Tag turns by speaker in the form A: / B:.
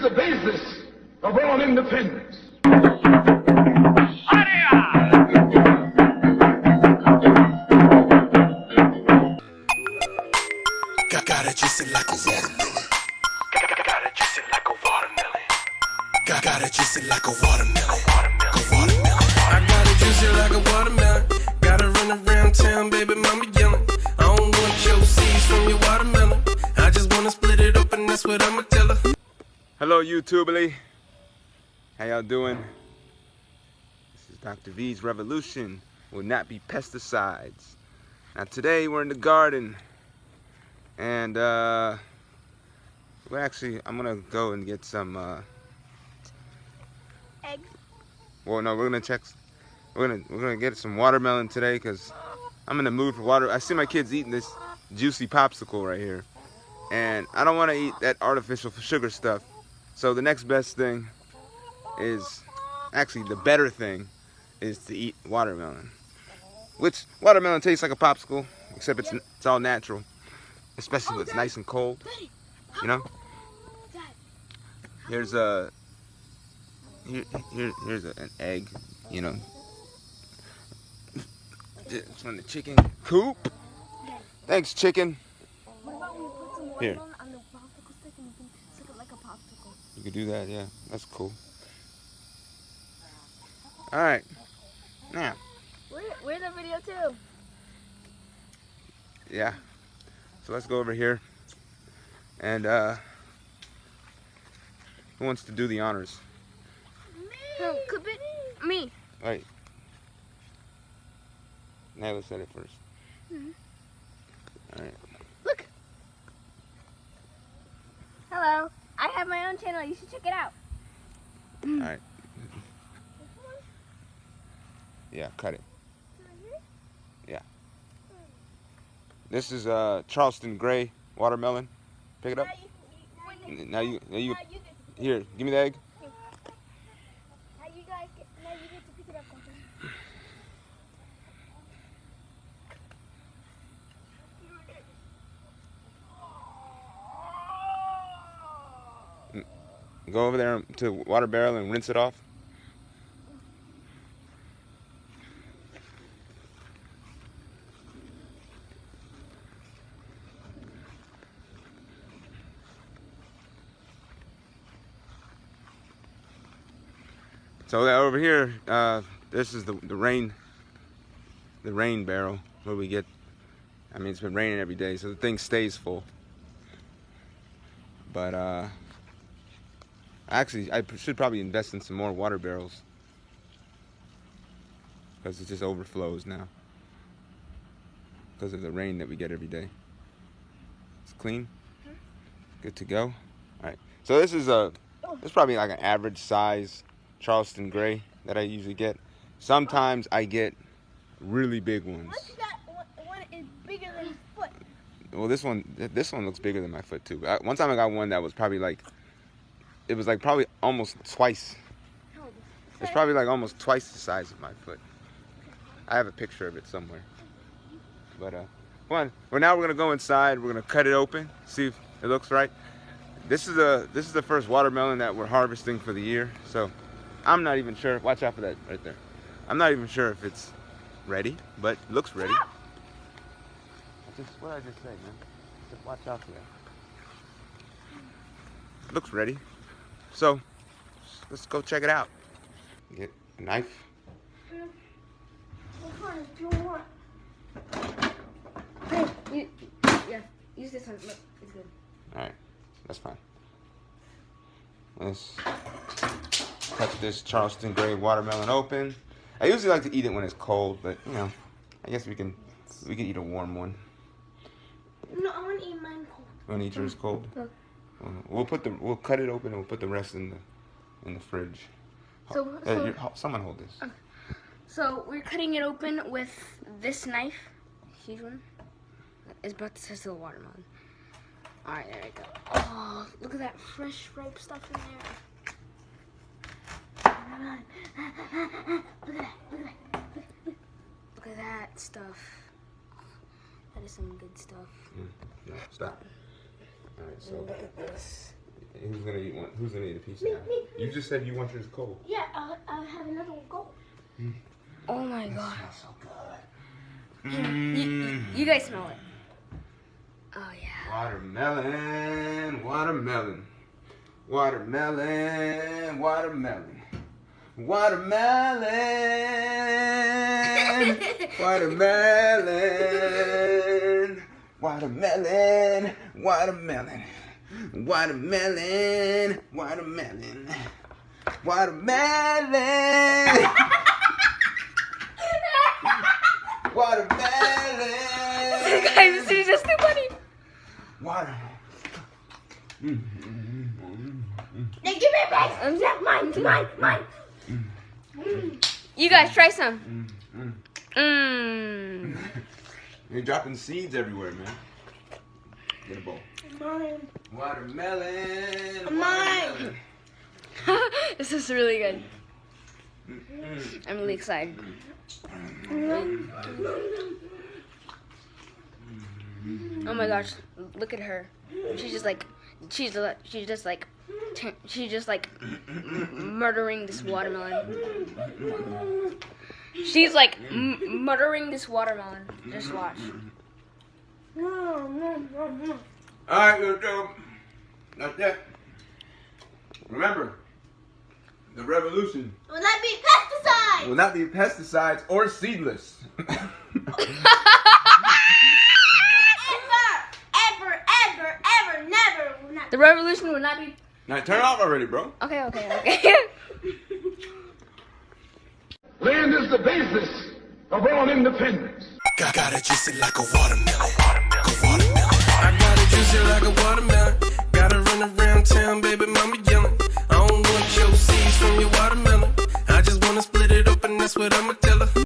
A: is the basis of all independence.
B: Gotta juice it like a watermelon. Gotta juice it like a watermelon. Gotta juice it like a watermelon. I gotta juice it like a watermelon. Gotta run around town, baby mama yelling. I don't want your seeds from your watermelon. I just wanna split it open, that's what I'ma tell her.
C: Hello YouTube, how y'all doing? This is Dr. V's Revolution will not be pesticides. Now today we're in the garden. And I'm gonna go and get some
D: eggs.
C: Well, no, we're gonna get some watermelon today because I'm in the mood for water. I see my kids eating this juicy popsicle right here, and I don't want to eat that artificial sugar stuff. So the next best thing is, actually the better thing, is to eat watermelon. Which watermelon tastes like a popsicle, except it's all natural. Especially when it's nice and cold, you know. Here's an egg, you know. It's from the chicken coop. Thanks, chicken.
D: What about we put some
C: Here.
D: watermelon on the popsicle stick and you can stick it like a popsicle?
C: You could do that, yeah. That's cool. All right, now.
D: We're in the video too.
C: Yeah. So let's go over here, and who wants to do the honors?
D: Me.
C: Right. Nyla said it first. All right.
D: Look. Hello. I have my own channel. You should check it out.
C: All right. Yeah, cut it. Yeah. This is Charleston Gray Watermelon. Pick it up. Now you here. Give me the egg.
D: Now you get to pick it up.
C: Go over there to water barrel and rinse it off. So over here, this is the rain barrel where we get. I mean, it's been raining every day, so the thing stays full. But actually, I should probably invest in some more water barrels because it just overflows now because of the rain that we get every day. It's clean, good to go. All right. So this is probably like an average size Charleston Gray that I usually get. Sometimes I get really big ones.
D: What you got? One is bigger than his foot.
C: Well, this one looks bigger than my foot too. One time I got one that was probably like, it was like probably almost twice. It's probably like almost twice the size of my foot. I have a picture of it somewhere. But well, now we're gonna go inside. We're gonna cut it open, see if it looks right. This is the first watermelon that we're harvesting for the year, so I'm not even sure. Watch out for that right there. I'm not even sure if it's ready, but it looks ready. What did I just say, man? Just watch out for that. It looks ready. So let's go check it out. Get a knife.
D: What kind do you want? Hey, yeah, use this one. Look, it's good.
C: All right, that's fine. Let's cut this Charleston Gray watermelon open. I usually like to eat it when it's cold, but you know, I guess we can eat a warm one.
D: No, I want to eat mine cold.
C: You want to eat yours cold?
D: Look.
C: We'll cut it open and we'll put the rest in the fridge. Someone hold this.
D: Okay. So we're cutting it open with this knife, huge one. It's about the size of the watermelon. All right, there we go. Oh, look at that fresh, ripe stuff in there. Look at that. Look at that stuff. That is some good stuff.
C: No, stop. All right, so
D: look at this.
C: Who's gonna eat one? Who's gonna eat a piece now? You just said you want yours cold.
D: Yeah, I'll have another one cold. Oh my god.
C: Smells so good.
D: You guys smell it. Oh yeah.
C: Watermelon, watermelon, watermelon, watermelon, watermelon, watermelon, watermelon, watermelon, watermelon, watermelon, watermelon, watermelon.
D: Guys, this is just too funny.
C: Water.
D: Hey, give me a bite. Mine. You guys try some.
C: You're dropping seeds everywhere, man. Get a bowl.
D: Mine.
C: Watermelon.
D: Mine. This is really good. I'm really excited. Oh my gosh, look at her. She's just like murdering this watermelon. She's like murdering this watermelon. Just watch.
C: Alright, little Joe. That's it. Remember, the revolution
D: Will that be pesticide?
C: will not be pesticides or seedless.
D: Never. The revolution will not be.
C: Now turn it off already, bro.
D: Okay.
A: Land is the basis of all independence.
B: Got it juicy like a watermelon. I got it juicy like a watermelon. Gotta run around town, baby mama yelling. I don't want your seeds from your watermelon. I just wanna split it open, that's what I'ma tell.